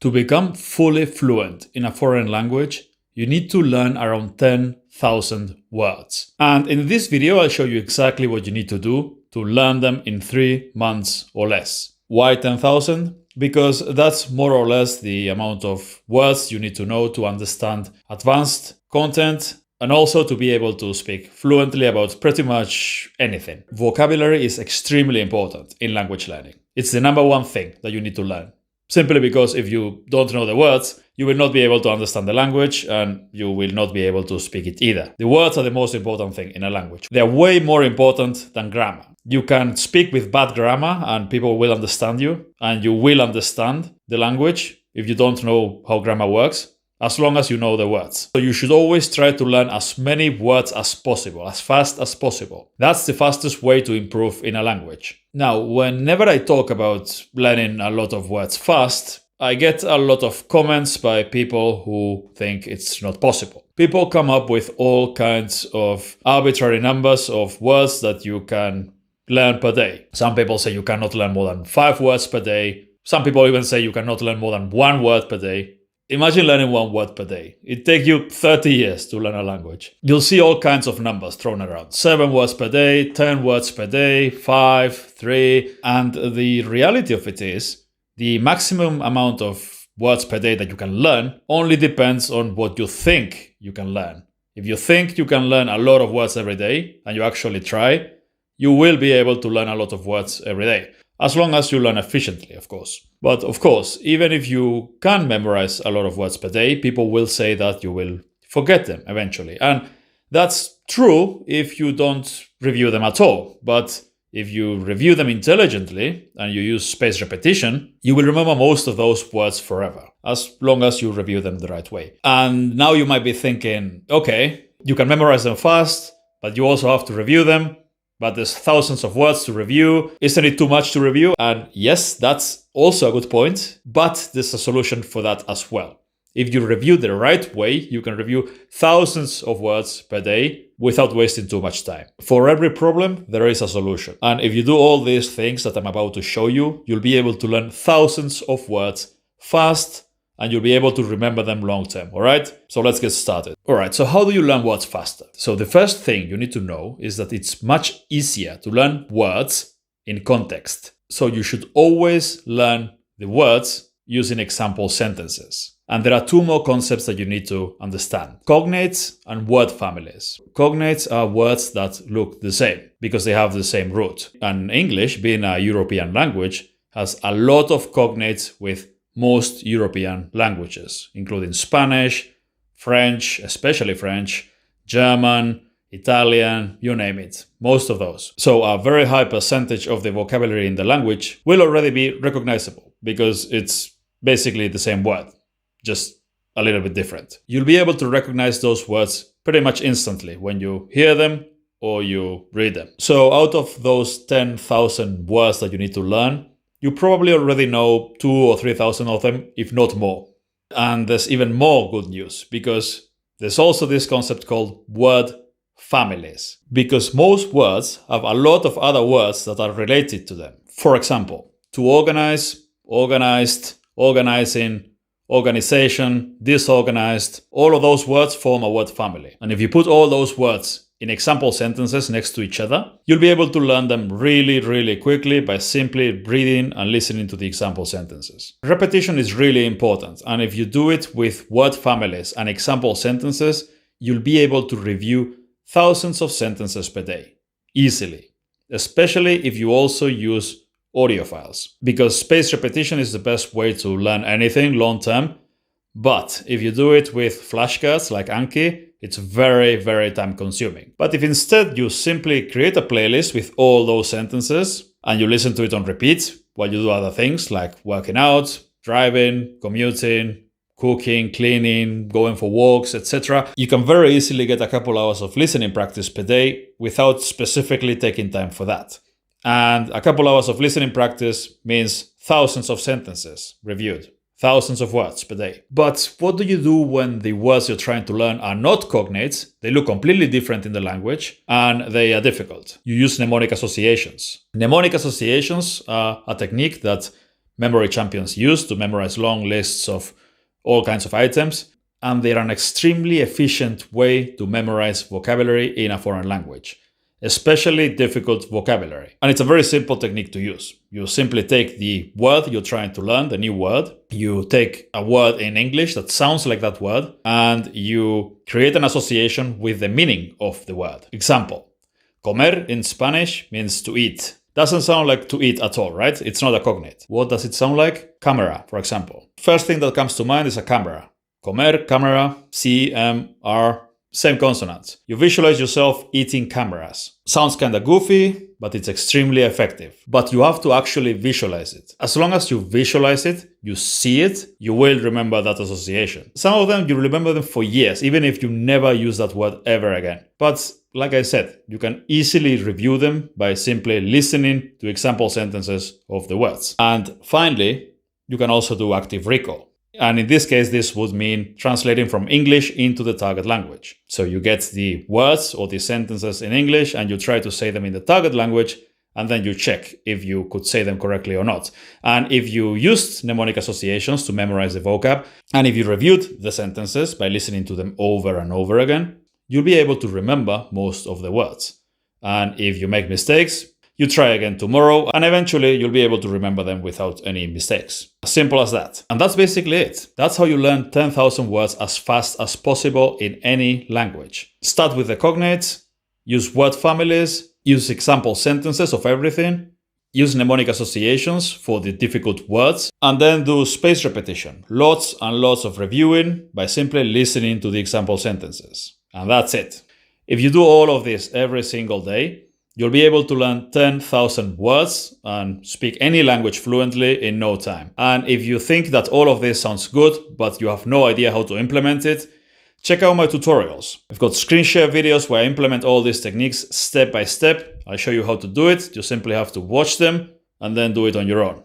To become fully fluent in a foreign language, you need to learn around 10,000 words. And in this video, I'll show you exactly what you need to do to learn them in 3 months or less. Why 10,000? Because that's more or less the amount of words you need to know to understand advanced content and also to be able to speak fluently about pretty much anything. Vocabulary is extremely important in language learning. It's the number one thing that you need to learn. Simply because if you don't know the words, you will not be able to understand the language and you will not be able to speak it either. The words are the most important thing in a language. They are way more important than grammar. You can speak with bad grammar and people will understand you, and you will understand the language if you don't know how grammar works, as long as you know the words. So you should always try to learn as many words as possible, as fast as possible. That's the fastest way to improve in a language. Now, whenever I talk about learning a lot of words fast, I get a lot of comments by people who think it's not possible. People come up with all kinds of arbitrary numbers of words that you can learn per day. Some people say you cannot learn more than 5 words per day. Some people even say you cannot learn more than 1 word per day. Imagine learning 1 word per day. It takes you 30 years to learn a language. You'll see all kinds of numbers thrown around. 7 words per day, 10 words per day, 5, 3. And the reality of it is, the maximum amount of words per day that you can learn only depends on what you think you can learn. If you think you can learn a lot of words every day, and you actually try, you will be able to learn a lot of words every day. As long as you learn efficiently, of course. But of course, even if you can memorize a lot of words per day, people will say that you will forget them eventually. And that's true if you don't review them at all. But if you review them intelligently and you use spaced repetition, you will remember most of those words forever, as long as you review them the right way. And now you might be thinking, okay, you can memorize them fast, but you also have to review them. But there's thousands of words to review. Isn't it too much to review? And yes, that's also a good point, but there's a solution for that as well. If you review the right way, you can review thousands of words per day without wasting too much time. For every problem, there is a solution. And if you do all these things that I'm about to show you, you'll be able to learn thousands of words fast, and you'll be able to remember them long term, all right? So let's get started. All right, so how do you learn words faster? So the first thing you need to know is that it's much easier to learn words in context. So you should always learn the words using example sentences. And there are 2 more concepts that you need to understand: cognates and word families. Cognates are words that look the same because they have the same root. And English, being a European language, has a lot of cognates with most European languages, including Spanish, French, especially French, German, Italian, you name it, most of those. So a very high percentage of the vocabulary in the language will already be recognizable because it's basically the same word, just a little bit different. You'll be able to recognize those words pretty much instantly when you hear them or you read them. So out of those 10,000 words that you need to learn, you probably already know 2,000 or 3,000 of them, if not more. And there's even more good news because there's also this concept called word families. Because most words have a lot of other words that are related to them. For example, to organize, organized, organizing, organization, disorganized, all of those words form a word family. And if you put all those words in example sentences next to each other, you'll be able to learn them really, really quickly by simply reading and listening to the example sentences. Repetition is really important, and if you do it with word families and example sentences, you'll be able to review thousands of sentences per day, easily, especially if you also use audio files, because spaced repetition is the best way to learn anything long term. But if you do it with flashcards like Anki, it's very, very time consuming. But if instead you simply create a playlist with all those sentences and you listen to it on repeat while you do other things like working out, driving, commuting, cooking, cleaning, going for walks, etc., you can very easily get a couple hours of listening practice per day without specifically taking time for that. And a couple hours of listening practice means thousands of sentences reviewed. Thousands of words per day. But what do you do when the words you're trying to learn are not cognates? They look completely different in the language and they are difficult. You use mnemonic associations. Mnemonic associations are a technique that memory champions use to memorize long lists of all kinds of items. And they're an extremely efficient way to memorize vocabulary in a foreign language, especially difficult vocabulary. And it's a very simple technique to use. You simply take the word you're trying to learn, the new word. You take a word in English that sounds like that word, and you create an association with the meaning of the word. Example, comer in Spanish means to eat. Doesn't sound like to eat at all, right? It's not a cognate. What does it sound like? Camera, for example. First thing that comes to mind is a camera. Comer, camera, C-M-R, same consonants. You visualize yourself eating cameras. Sounds kinda goofy, but it's extremely effective. But you have to actually visualize it. As long as you visualize it, you see it, you will remember that association. Some of them, you remember them for years, even if you never use that word ever again. But like I said, you can easily review them by simply listening to example sentences of the words. And finally, you can also do active recall. And in this case, this would mean translating from English into the target language. So you get the words or the sentences in English and you try to say them in the target language, and then you check if you could say them correctly or not. And if you used mnemonic associations to memorize the vocab, and if you reviewed the sentences by listening to them over and over again, you'll be able to remember most of the words. And if you make mistakes, you try again tomorrow, and eventually you'll be able to remember them without any mistakes. As simple as that. And that's basically it. That's how you learn 10,000 words as fast as possible in any language. Start with the cognates, use word families, use example sentences of everything, use mnemonic associations for the difficult words, and then do spaced repetition. Lots and lots of reviewing by simply listening to the example sentences. And that's it. If you do all of this every single day, you'll be able to learn 10,000 words and speak any language fluently in no time. And if you think that all of this sounds good, but you have no idea how to implement it, check out my tutorials. I've got screen share videos where I implement all these techniques step by step. I show you how to do it. You simply have to watch them and then do it on your own.